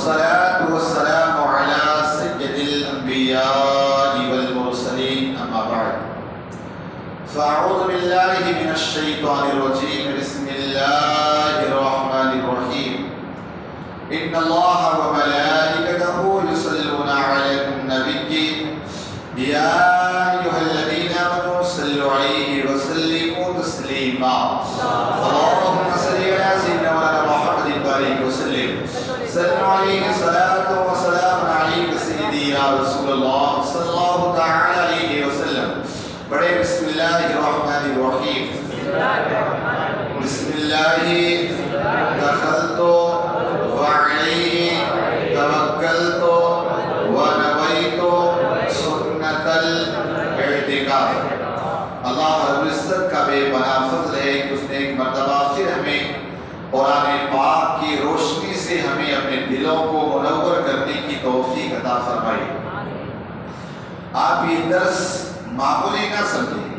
والصلاة والسلام على سيد الأنبياء والمرسلين أما بعد فأعوذ بالله من الشيطان الرجيم بسم الله الرحمن الرحيم إن الله وملائكته يصلون على النبي يا أيها الذين آمنوا صلوا عليه وسلموا تسليما اللهم صل على سيدنا مولانا محمد وآله وسلم صلوا عليه صلاة وسلام عليك سيدي يا رسول الله صلى الله تعالى عليه وسلم بڑے بسم اللہ الرحمن الرحیم بسم اللہ دخلت وعلیہ توکلت ونویت سنت الاعتکاف۔ اللہ رب العزت کا بے پناہ فضل ہے کہ اس نے ایک مرتبہ پھر ہمیں قرآن پاک کی روشنی سے ہمیں اپنے دلوں کو منور کرنے کی توفیق عطا فرمائی۔ آپ یہ درس معمولی نہ سمجھیں،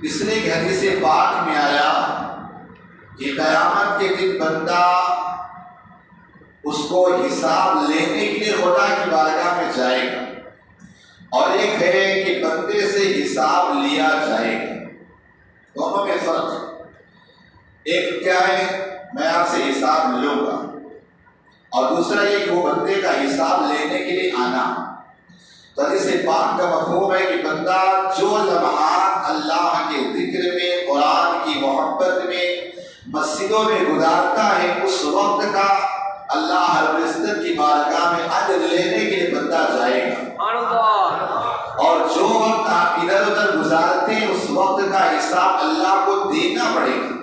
اس لیے کہ حدیث پاک میں آیا کہ قیامت کے دن بندہ اس کو حساب لینے کے لیے خدا کی بارگاہ میں جائے گا، اور ایک ہے کہ بندے سے حساب لیا جائے گا۔ دونوں میں فرق ہے، ایک کیا ہے میں آپ سے حساب لوں گا، اور دوسرا یہ کہ وہ بندے کا حساب لینے کے لیے آنا۔ تو حدیث پاک کا مفہوم ہے کہ بندہ جو لمحات اللہ کے ذکر میں، قرآن کی محبت میں، مسجدوں میں گزارتا ہے، اس وقت کا اللہ رب العزت کی بارگاہ میں اجر لینے کے لیے بندہ جائے گا، اور جو وقت آپ ادھر ادھر گزارتے ہیں اس وقت کا حساب اللہ کو دینا پڑے گا۔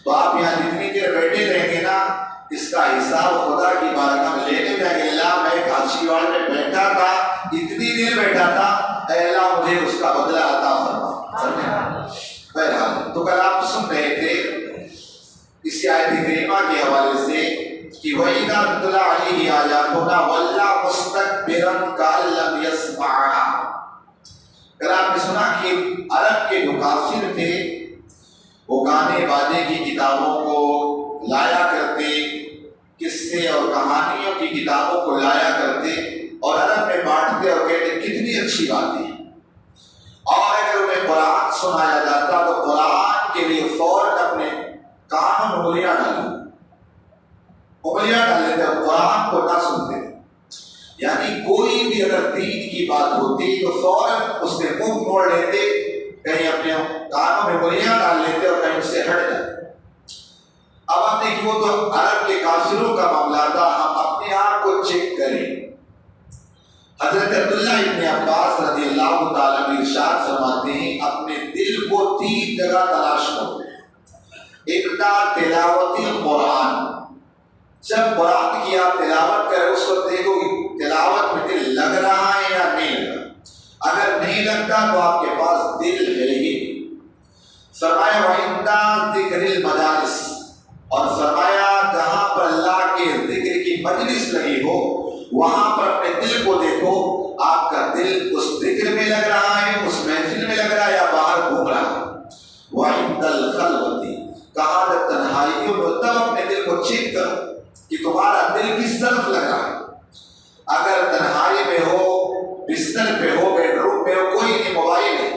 تو آپ یہاں جتنی دیر بیٹھے رہیں گے نا، اس کا حساب خدا کی بارگاہ میں لینے جائیں گے۔ اللہ میں کاشی واڑ میں بیٹھا تھا، اتنی دیر بیٹھا تھا، اے اللہ مجھے اس کا بدلہ عطا فرما۔ بہرحال تو کل آپ سن رہے تھے اسی آیت کریمہ کے حوالے سے کہ وَإِذَا تُتْلَىٰ عَلَيْهِ آيَاتُنَا وَلَّىٰ مُسْتَكْبِرًا كَأَن لَّمْ يَسْمَعْهَا۔ کل آپ نے سنا کہ عرب کے جو کافر تھے وہ گانے باجے کی کتابوں کو لایا کرتے، قصے اور کہانیوں کی کتابوں کو لایا کرتے اور عرب میں بانٹتے اور کہتے کتنی اچھی بات ہے، اور اگر انہیں قرآن سنایا جاتا تو قرآن کے لیے فوراً اپنے کان میں انگلیاں ڈال لیتے اور قرآن کو نہ سنتے۔ یعنی کوئی بھی اگر دین کی بات ہوتی تو فوراً اس سے منہ موڑ لیتے، کہیں اپنے کانوں میں انگلیاں ڈال لیتے اور کہیں اس سے ہٹ جاتے۔ اب آپ دیکھیں وہ تو عرب کے کافروں کا معاملہ تھا، ہم اپنے آپ کو چیک کریں۔ حضرت عبداللہ ابن عباس رضی اللہ تعالیٰ عنہ ارشاد فرماتے ہیں اپنے دل کو 3 جگہ تلاش کرو۔ اقدا تلاوت القرآن، جب قرآن کی آپ تلاوت کریں اس وقت دیکھو کہ تلاوت میں دل لگ رہا ہے یا نہیں لگ رہا۔ اگر نہیں لگتا تو آپ کے پاس دل ہے ہی۔ فرمایا وَعِندَ ذِكْرِ الْمَجَالِسِ، اور فرمایا جہاں پر اللہ کے ذکر کی مجلس لگی ہو وہاں پر اپنے دل کو دیکھو، آپ کا دل اس ذکر میں لگ رہا ہے، اس محفل میں لگ رہا ہے یا باہر گھوم رہا ہے۔ وَعِندَ الْخَلْوَةِ، کہاں جب تنہائیوں میں تب اپنے دل کو چیک کرو کہ تمہارا دل کس طرف لگ رہا ہے۔ اگر تنہائی میں ہو، بستر پہ ہو، بیڈ روم میں ہو، کوئی نہیں، موبائل ہے،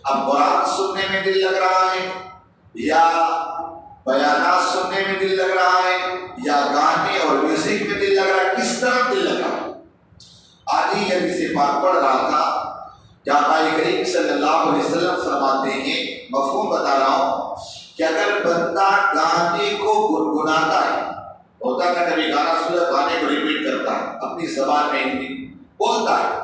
اب قرآن سننے میں دل لگ رہا ہے یا بیانات سننے میں دل لگ رہا ہے یا گانے اور میوزک میں دل لگ رہا ہے، کس طرف دل لگ رہا ہے؟ آج ہی حدیث پاک پڑھ رہا تھا کہ آقا کریم صلی اللہ علیہ وسلم فرماتے ہیں، مفہوم بتا رہا ہوں کہ اگر بندہ گانے کو گنگناتا ہے، ہوتا ہے کبھی گانا سنا گانے کو ریپیٹ کرتا ہے اپنی زبان میں ہندی بولتا ہے،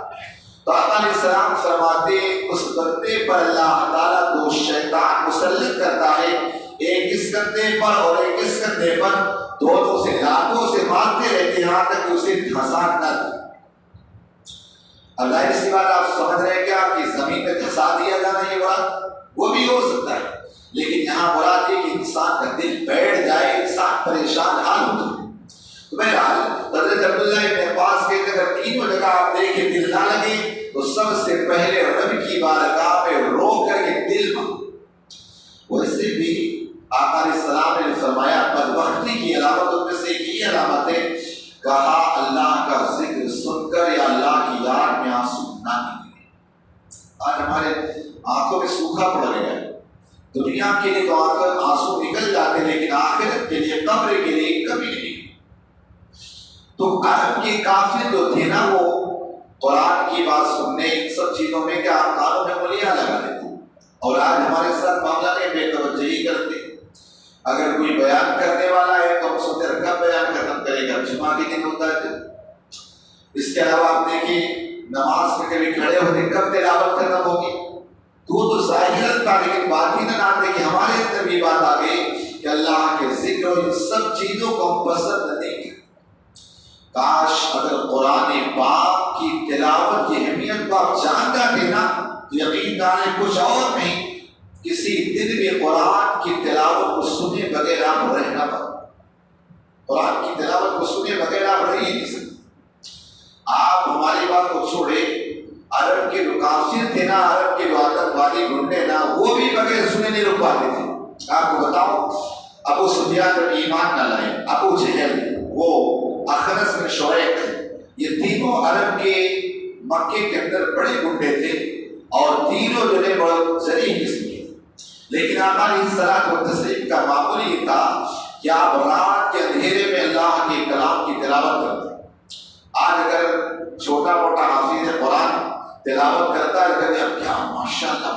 تو آقا علیہ السلام فرماتے ہیں اس بندے پر اللہ تعالیٰ 2 شیطان مسلط کرتا ہے، ایک اس کندھے پر اور ایک اس کندھے پر، دونوں سے لاتوں سے مارتے رہتے یہاں تک کہ اسے دھسا نہ دے۔ اب ظاہر سی بات آپ سمجھ رہے ہیں کیا کہ زمین پہ دھسا دیا جانا یہ بات وہ بھی ہو سکتا ہے، لیکن یہاں مراد یہ کہ انسان کا دل بیٹھ جائے، انسان پریشان حال ہو جائے۔ تو بہرحال حضرت عبداللہ ابن عباس کے اگر 3 جگہ آپ دیکھیں دل نہ لگے تو سب سے پہلے رب کی بارگاہ میں رو کر کے دل مانگو۔ ویسے بھی آقا علیہ السلام نے فرمایا بدبختی کی علامتوں میں سے ایک یہ علامت ہے، کہا ذکر سن کر یا اللہ کی یاد میں آنسو نہ نکلے۔ آج ہمارے آنکھوں میں سوکھا پڑ گیا ہے، دنیا کے لیے تو آنسو نکل جاتے لیکن آخرت کے لیے، قبر کے لیے کبھی نہیں۔ تو عرب کے کافر جو تھے نا، وہ قرآن کی بات سننے ان سب چیزوں میں کیا کانوں میں انگلیاں لگا دیتے، اور آج ہمارے ساتھ معاملہ نہیں، بے توجہی کرتے۔ اگر کوئی بیان کرنے والا ہے تو ہم سوچتے ہیں کب بیان ختم کرے گا، جمعہ کے دن ہوتا ہے۔ اس کے علاوہ آپ دیکھیے نماز میں کبھی کھڑے ہوتے کب تلاوت ختم ہوگی، تو ظاہر تھا لیکن باطناً آتے کہ ہمارے اندر بھی بات آ گئی کہ اللہ کے ذکر اور ان سب چیزوں کو ہم پسند نہیں کرتے۔ کاش اگر قرآن پاک کی تلاوت کی اہمیت کو آپ جان جاتے نا، تو یقین جانے کچھ اور نہیں، کسی دن میں قرآن کی تلاوت کو سنے بغیر آپ رہ نہ پائیں۔ قرآن کی تلاوت کو سنے بغیر آپ رہ ہی نہیں سکتے۔ آپ ہماری بات کو چھوڑے، عرب کے جو کافر تھے نا، عرب کے جو آتنکوادی گنڈے نا، وہ بھی بغیر سنے نہیں رک پاتے تھے۔ آپ کو بتاؤں، ابو سفیان جب ایمان نہ لائے، ابو جہل، وہ اخنس بن شریق، یہ تینوں عرب کے مکے کے اندر بڑے گنڈے تھے اور تینوں جو ہے بڑے ذریع قسم کے، لیکن آقا علیہ الصلوۃ والتسلیم کا معمول یہ تھا کہ آپ رات کے اندھیرے میں اللہ کے کلام کی تلاوت کرتے۔ آج اگر چھوٹا موٹا حافظ قرآن تلاوت کرتا ہے کہتے ہیں کیا ماشاءاللہ،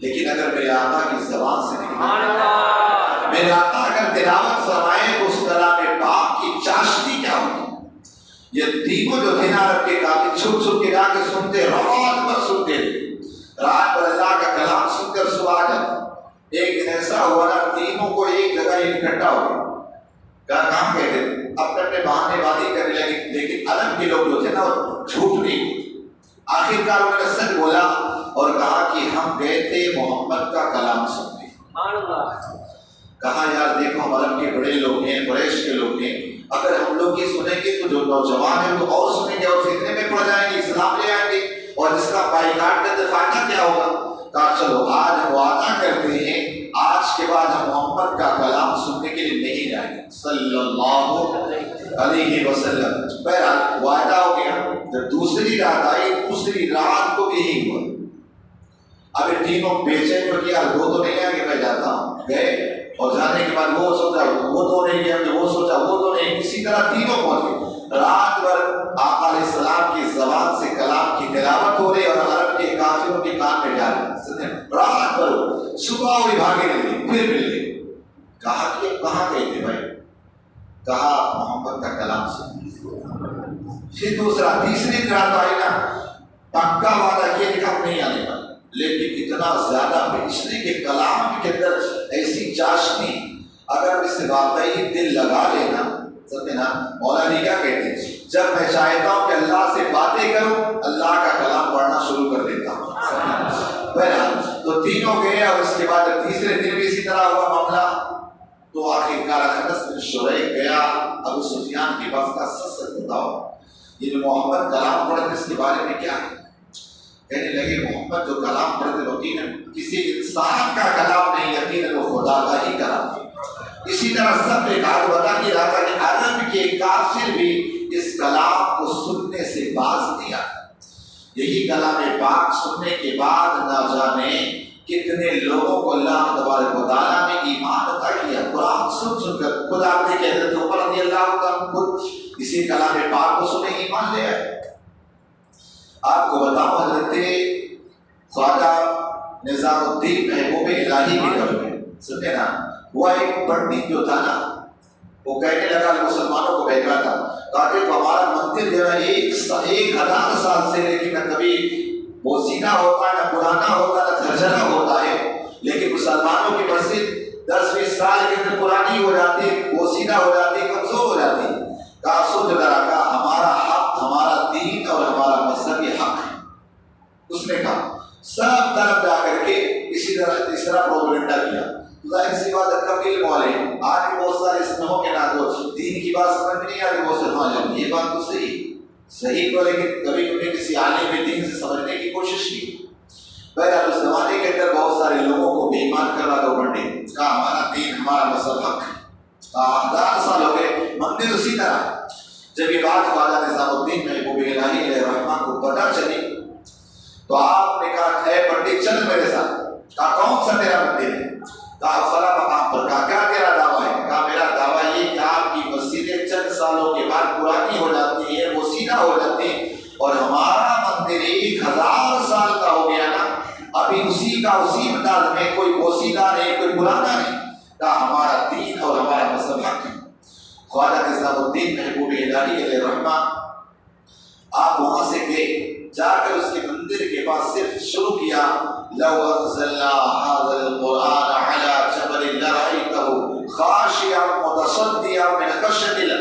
لیکن اگر میرے آقا کی زبان سے نکلے، میرے آقا اگر تلاوت فرمائے تو اس کلام پاک کی چاشنی کیا ہوگی۔ یہ تینوں جو تھے نا عرب کے کافی چھپ چھپ کے جا کے سنتے، رات بھر سنتے، رات بھر اللہ کا کلام سن کر صبح آ جاتا۔ ایک دن ایسا ہوا نا، تینوں کو ایک جگہ اکٹھا ہو گیا، کہاں گئے تھے، اپنے بہانے بازی کرنے لگے، لیکن عرب کے لوگ جو تھے نا وہ جھوٹ نہیں ہوتے۔ آخرکار انہوں نے سچ بولا اور کہا کہ ہم گئے تھے محمد کا کلام سننے۔ کہا یار دیکھو ہم عرب کے بڑے لوگ ہیں، قریش کے لوگ ہیں، اگر ہم لوگ یہ سنیں گے تو جو نوجوان ہیں تو اور سنیں گے اور فتنے میں پڑ جائیں گے، اسلام لے آئیں گے، اور جس کا بائیکاٹ کا فائدہ کیا ہوگا۔ کہا چلو آج ہم وعدہ کرتے ہیں، آج کے بعد ہم محمد کا کلام سننے کے لیے نہیں جائیں گے صلی اللہ علیہ وسلم۔ بہرحال وعدہ ہو گیا۔ جب دوسری رات آئی، دوسری رات کو بھی یہی ہوا۔ اب ان تینوں بے چین ہو گیا، وہ تو نہیں آئیں گے، میں جاتا ہوں۔ گئے اور جانے کے بعد وہ سوچا وہ تو نہیں گیا، وہ سوچا وہ تو نہیں، اسی طرح تینوں پہنچ گئے۔ رات بھر آقا علیہ السلام کی زبان سے کلام کی تلاوت ہو رہی اور عرب کے کافروں کے کان میں جا رہی، رات بھر۔ صبح ہوئی بھاگے لگے، پھر مل گئے۔ کہا کہ کہاں گئے تھے بھائی؟ کہا محمد کا کلام سن۔ پھر دوسرا تیسری رات آئی نا، پکا وعدہ کیا کہ ہم نہیں آنے کا، لیکن اتنا زیادہ پچھلے کے کلام کے اندر ایسی چاشنی، اگر اس سے واقعی دل لگا لینا، سمجھے نا، مولانا کیا کہتے ہیں، جب میں چاہتا ہوں کہ اللہ سے باتیں کروں، اللہ کا کلام پڑھنا شروع کر دیتا ہوں۔ بہرحال تو تینوں گئے اور اس کے بعد تیسرے دن بھی اسی طرح ہوا معاملہ، تو آخرکار اخنس بن شریق گیا ابو سفیان کے پاس، کا سچ بتاؤ یہ جو محمد کلام پڑھتے اس کے بارے میں کیا ہے؟ کہنے لگے محمد جو کلام پڑھتے ہوتی ہے کسی انسان کا کلام نہیں، یقیناً وہ خدا کا ہی کلام ہے۔ اسی طرح سب نے کہا بتا کہ رہا تھا کہ عرب کے کافر بھی اس کلام کو سننے سے باز دیا۔ یہی کلام پاک سننے کے بعد نہ جانے کتنے لوگوں کو اللہ تبارک و تعالیٰ نے ایمان عطا کیا۔ قرآن سن سن کر خود آپ نے کہ حضرت عمر رضی اللہ عنہ خود اسی کلام پاک کو سنے ایمان لے آئے۔ آپ کو بتاؤں حضرت خواجہ نظام الدین محبوب الہی کے گھر میں، سنتے نا، وہ ایک پنڈت جو تھا نا، وہ کہنے لگا مسلمانوں کو بھیجا تھا، کہا کہ ہمارا مندر جو ہے 1000 سال سے، لیکن نہ کبھی بوسیدہ ہوتا ہے، نہ پرانا ہوتا ہے، نہ جھرجھرا ہوتا ہے، لیکن مسلمانوں کی مسجد 10-20 سال کے اندر پرانی ہو جاتی، بوسیدہ ہو جاتی، کمزور ہو جاتی۔ کہا سوچ رہا ہمارا حق، ہمارا دین اور ہمارا مذہب یہ حق ہے۔ اس نے کہا سب طرف جا کر کے اسی طرح اس طرح پروپیگنڈا کیا۔ ظاہر سی بات ہے کم علم والے آج بھی بہت سارے اس نموں کے نہ جو دین کی بات سمجھ نہیں آتی، وہ سمجھ یہ بات تو صحیح تو، لیکن کبھی کبھی کسی عالم میں دین سے سمجھنے کی کوشش کی۔ بہرحال اس زمانے کے اندر بہت سارے لوگوں کو بے ایمان کروا دو بنڈے، کہا ہمارا دین ہمارا مذہب حق ہے۔ 1000 سال ہو گئے، مندر اسی طرح جب یہ بات خواجہ نظام الدین محبوب الہی علیہ الرحمہ کو پتہ چلی تو آپ نے کہا اے پنڈت چل میرے ساتھ. کہا کون سا تیرا مندر ہے؟ کہا فلاں مقام پر. کہا کیا تیرا دعویٰ ہے؟ کہا میرا دعویٰ یہ کہ آپ کی مسجدیں چند سالوں کے بعد پرانی ہو جاتی ہے، بوسیدہ ہو جاتی ہے، اور ہمارا مندر 1000 سال کا ہو گیا نا، ابھی اسی کا اسی انداز میں، کوئی بوسیدہ نہیں، کوئی پرانا نہیں. کہا ہمارا دین اور ہمارا مذہب حق ہے. خواجہ نظام الدین محبوب الہی علیہ الرحمہ آپ وہاں سے گئے، جا کر اس کے مندر کے پاس صرف شروع کیا لو انزلنا هذا القرآن على جبل لرأيته خاشعا متصدعا من خشية الله.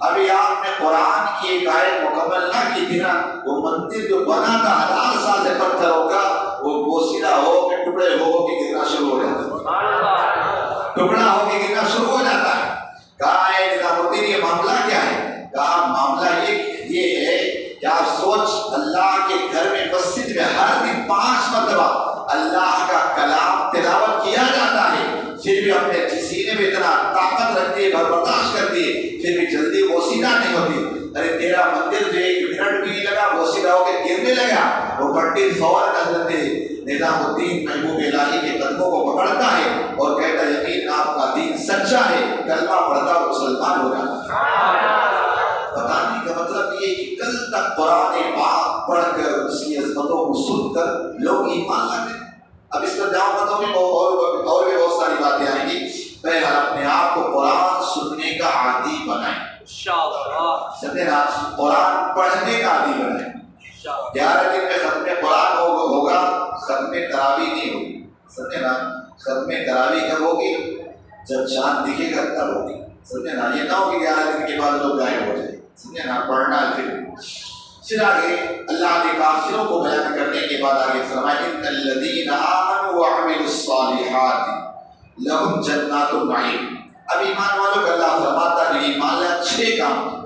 ابھی آپ نے قرآن کی ایک آیت مکمل نہ کی تھی نا، وہ مندر جو بنا تھا 1000 سال سے پتھروں کا، وہ بوسیدہ ہو کے ٹکڑے ہو کے گرنا شروع ہو جاتا ہے، ٹکڑا ہو کے گرنا شروع ہو جاتا ہے. کہا ہے نظام الدین یہ معاملہ کیا ہے؟ کہا معاملہ یہ ہے کہ آپ سوچ، اللہ کے گھر میں مسجد میں ہر دن 5 مرتبہ اللہ کا کلام تلاوت کیا جاتا ہے، پھر بھی اپنے سینے میں اتنا طاقت رکھتی ہے، برداشت کرتی ہے، پھر بھی جلدی بوسیدہ نہیں ہوتی. ارے تیرا مندر جو 1 منٹ بھی نہیں لگا بوسیدہ ہو کے گرنے لگا. وہ پنڈت فوراً حضرت نظام الدین محبوب الہی کے قدموں کو پکڑتا ہے اور کہتا ہے یقین آپ کا دین سچا ہے، کلمہ پڑھتا اور مسلمان ہو جاتا ہے. بتانے کا مطلب یہ کہ کل تک قرآن پاک پڑھ کر اس کی عظمتوں کو سن کر لوگ ایمان لاتے. اب اس پر جاؤ متوں میں اور بھی بہت ساری باتیں آئیں گی. بہرحال اپنے آپ کو قرآن سننے کا عادی بنائیں، سمجھے نا، قرآن پڑھنے کا عادی بنائیں. 11 دن میں ختم قرآن ہوگا، ختم تراویح نہیں ہوگی، سمجھے نا. ختم تراویح کب ہوگی؟ جب چاند دکھے گا تب ہوگی، سمجھے نا. یہ نہ ہو کہ 11 دن کے بعد لوگ غائب ہو جائیں، سمجھے نا. پڑھنا ہے. پھر آگے اللہ نے کافروں کو بیان کرنے کے بعد آگے فرمایا ان الذین آمنوا وعملوا الصالحات لہم جنات النعیم. اب ایمان والوں کا اللہ فرماتا ہے ایمان لے اچھے کام.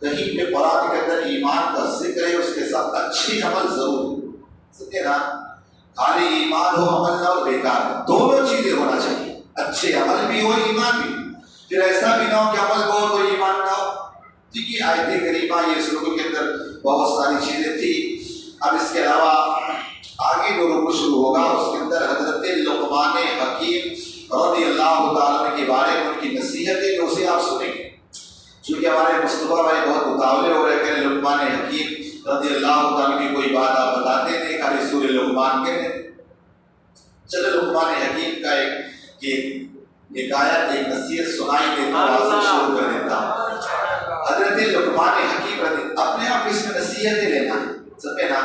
کہیں پہ قرآن کے اندر ایمان کا ذکر ہے، اس کے ساتھ اچھے عمل ضرور، سمجھے نا. خالی ایمان ہو عمل نہ ہو بیکار، دونوں چیزیں ہونا چاہیے، اچھے عمل بھی ہو ایمان بھی. پھر ایسا بھی نہ ہو کہ عمل کو تو ایمان نہ ہو. ٹھیک ہے، آیت کریمہ یہ سورہ کے اندر بہت ساری چیزیں تھی. اب اس کے علاوہ آگے جو رکوع شروع ہوگا اس کے اندر حضرت لقمان حکیم رضی اللہ تعالیٰ کے بارے میں ان کی نصیحتیں جو اسے آپ سنیں گے. چونکہ ہمارے مصطفیٰ بھائی بہت مطالعے ہو رہے کہ لقمان حکیم رضی اللہ تعالیٰ کی کوئی بات آپ بتاتے تھے، خالی سورہ لقمان کے تھے. چلو لقمان حکیم کا ایک آیت ایک نصیحت سنائی دیتا ہوں، شروع کر دیتا ہوں. حضرت لقمان حکیم اپنے آپ اس میں نصیحتیں لینا، سمجھے نا.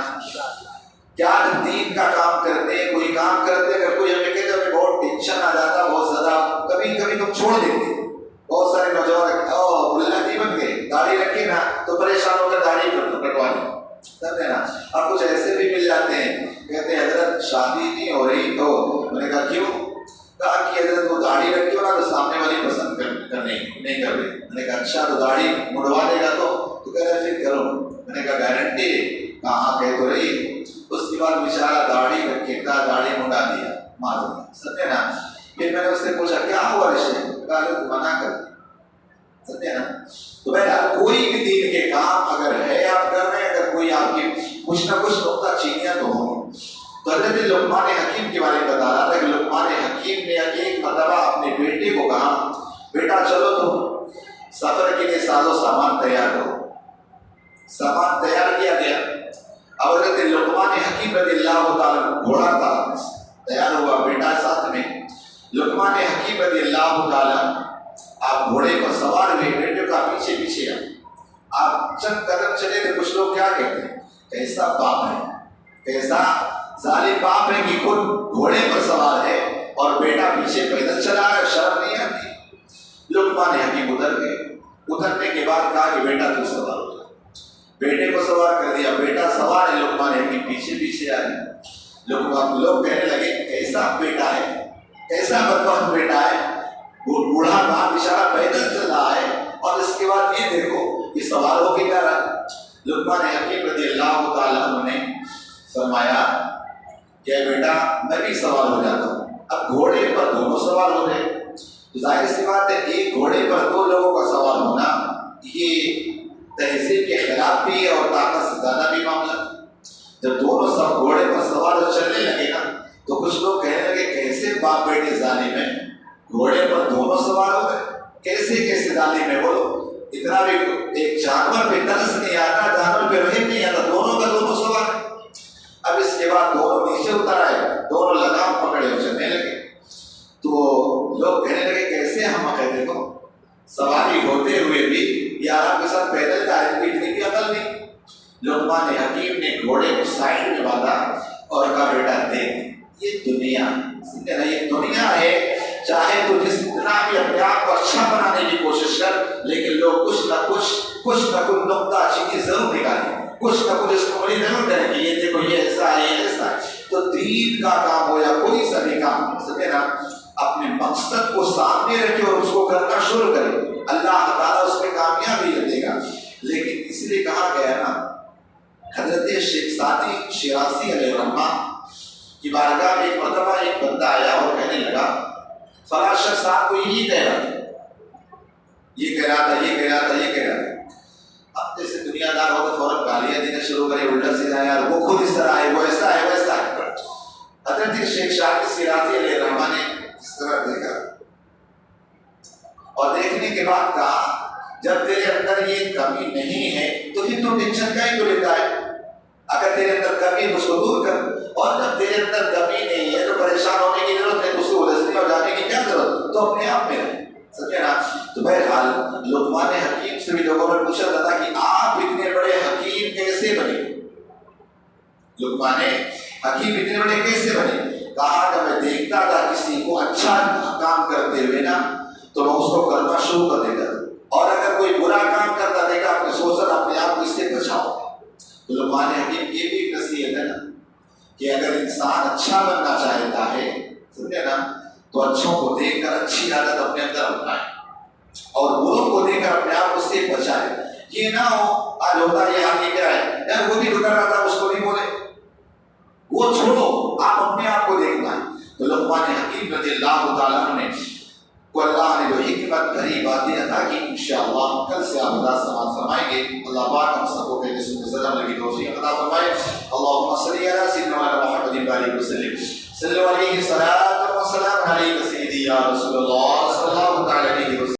کیا دین کا کام کرتے ہیں، کوئی کام کرتے ہیں، اگر کوئی ہمیں کہتے ہیں بہت ٹینشن آ جاتا بہت زیادہ، کبھی کبھی تم چھوڑ دیتے. بہت سارے نوجوان اللہ نہیں بن گئے، داڑھی رکھے نا تو پریشان ہو کر داڑھی کٹوا لی، سمجھے نا. اب کچھ ایسے بھی مل جاتے ہیں کہتے ہیں حضرت شادی نہیں ہو رہی تو میں نے کہا کیوں؟ کہا کہ حضرت وہ داڑھی رکھی ہو نا تو سامنے والی پسند کرنے نہیں کر رہے. میں نے کہا اچھا تو داڑھی مڑوا دے گا تو کہہ رہے پھر کرو. میں نے کہا گارنٹی؟ کہاں کہہ تو رہی. اس کے بعد بیچارہ داڑھی رکھے تھا، داڑھی مڑا دیا، معلوم سمجھے نا. پھر میں نے اس سے پوچھا کیا ہوا رشتے؟ کہا تو منع کر دیا، سمجھے نا. تو بہرحال کوئی بھی دین کے کام اگر ہے آپ کر رہے ہیں، اگر کوئی آپ کی کچھ نہ کچھ نقطہ چینیاں تو ہوں. تو حضرت لقمان حکیم کے بارے میں بتا رہا تھا کہ لقمان حکیم نے ایک مرتبہ اپنے بیٹے کو کہا بیٹا چلو تم سفر کے لیے ساز و سامان تیار کرو. سامان تیار کیا گیا. اب حضرت لقمان حکیم رضی اللہ تعالیٰ گھوڑا تھا تیار ہوا، بیٹا ساتھ میں. لقمان حکیم رضی اللہ تعالیٰ آپ گھوڑے پر سوار ہوئے، بیٹے کا پیچھے پیچھے آپ چند قدم چلے تو کچھ لوگ کیا کہتے ہیں کیسا باپ ہے، کیسا ظالم باپ ہے کہ خود گھوڑے پر سوار ہے اور بیٹا پیچھے پیدل چلا ہے، شرم نہیں آتی. لقمان حکیم ادھر گئے. ادھرنے کے بعد کہا کہ بیٹا تو سوار ہو جا. بیٹے کو سوار کر دیا، بیٹا سوار ہے، لقمان حکیم پیچھے پیچھے آئے. لوگ کہنے لگے کیسا بیٹا ہے، کیسا بدبخت بیٹا ہے، وہ بوڑھا باپ بیچارہ پیدل چل رہا ہے اور اس کے بعد یہ دیکھو یہ سوار ہو کے کیا رہا. لقمان حکیم رضی اللہ تعالیٰ عنہ نے فرمایا کہ بیٹا میں بھی سوار ہو جاتا ہوں. اب گھوڑے پر دونوں سوار ہو گئے تو ظاہر سی بات ہے ایک گھوڑے پر 2 لوگوں کا سوار ہونا یہ تہذیب کے خلاف بھی ہے اور طاقت سے زیادہ بھی معاملہ۔ جب دونوں سب گھوڑے پر سوار اور چلنے لگے نا تو کچھ لوگ کہنے لگے کیسے باپ بیٹے ظالم ہیں، گھوڑے پر دونوں سوار ہو گئے، کیسے ظالم ہے بولو، اتنا بھی ایک جانور پہ ترس نہیں آتا، جانور پہ رحم نہیں آتا، دونوں کا دونوں سوار ہے۔ اب اس کے بعد دونوں نیچے اتر آئے، دونوں لگام پکڑے اور چلنے لگے، تو لوگ کہنے لگے کیسے ہم عقیدے کو سواری ہوتے ہوئے بھی یہ آرام کے ساتھ پیدل جا رہے تھے، اتنی بھی عقل نہیں۔ لقمان حکیم نے گھوڑے کو سائڈ میں باندھا اور کہا بیٹا دیکھ یہ دنیا، سمجھے نا، یہ دنیا ہے، چاہے تو جتنا بھی اپنے آپ کو اچھا بنانے کی کوشش کر، لیکن لوگ کچھ نہ کچھ نقطہ چیزیں ضرور نکالیں، کچھ نہ کچھ اس کو بڑی ضرور کریں کہ یہ دیکھو یہ ایسا ہے یہ ایسا ہے۔ تو دین کا کام ہو یا کوئی سا بھی کام، سمجھے نا، اپنے مقصد کو سامنے رکھے اور اس کو کرنا شروع کرے، اللہ تعالیٰ اس میں کامیابی دے گا۔ لیکن اس لیے کہا گیا نا، حضرت شیخ سعدی شیرازی علیہ الرحمہ کی بارگاہ میں ایک مرتبہ ایک بندہ آیا اور کہنے لگا فلاں شخص آپ کو یہی کہہ رہا تھا، یہ کہہ رہا تھا، یہ کہہ رہا تھا، یہ کہہ رہا تھا۔ اب جیسے دنیا دار ہو تو فوراً گالیاں دینا شروع کرے، الٹا سیدھا، یار وہ خود اس طرح ہے، وہ ایسا ہے، ویسا ہے۔ حضرت شیخ سعدی شیرازی علیہ الرحمہ نے اس طرح دیکھا اور دیکھنے کے بعد کہا جب تیرے اندر یہ کمی نہیں ہے تو پھر تو ٹینشن کا ہی تو لیتا ہے، اگر تیرے اندر کمی ہے اس کو دور کر، اور جب تیرے اندر کمی نہیں ہے تو پریشان ہونے کی ضرورت ہے، اس کو الجھنے اور جانے کی کیا ضرورت، تو اپنے آپ میں رہے، سمجھے نا۔ تو بہرحال لقمان حکیم سے بھی لوگوں نے پوچھا تھا کہ آپ اتنے بڑے حکیم کیسے بنے، لقمان حکیم اتنے بڑے کیسے بنے؟ کہا کہ میں دیکھتا تھا کسی کو اچھا کام کرتے ہوئے نا تو میں اس کو کرنا شروع کر دیتا تھا، اور اگر کوئی برا کام کرتا دیکھا اپنے سوچا اپنے آپ کو اس سے بچاؤ۔ تو لقمان حکیم یہ بھی ایک نصیحت ہے نا کہ اگر انسان اچھا بننا چاہتا ہے، سمجھے نا، تو اچھوں کو دیکھ کر اچھی عادت اپنے اندر اپنائے اور بروں کو دیکھ کر اپنے آپ کو اس سے بچائے۔ یہ نہ ہو آج ہوتا ہے یہ آگے کیا ہے یار وہ بھی گزر رہا تھا اس کو نہیں بولے، وہ چھوڑو، آپ اپنے آپ کو دیکھنا ہے۔ تو لقمان حکیم رضی اللہ تعالیٰ عنہ نے کو اللہ نے جو حکمت بھری باتیں عطا کی، انشاءاللہ کل سے آپ ادا سماعت فرمائیں گے۔ اللہ پاک ہم سب کو کہنے سننے سے عمل کی توفیق عطا فرمائے۔ اللہم صلی علی سیدنا محمد وعلی آلہ وسلم، صلی علیہ الصلاۃ والسلام علیک سیدی یا رسول اللہ۔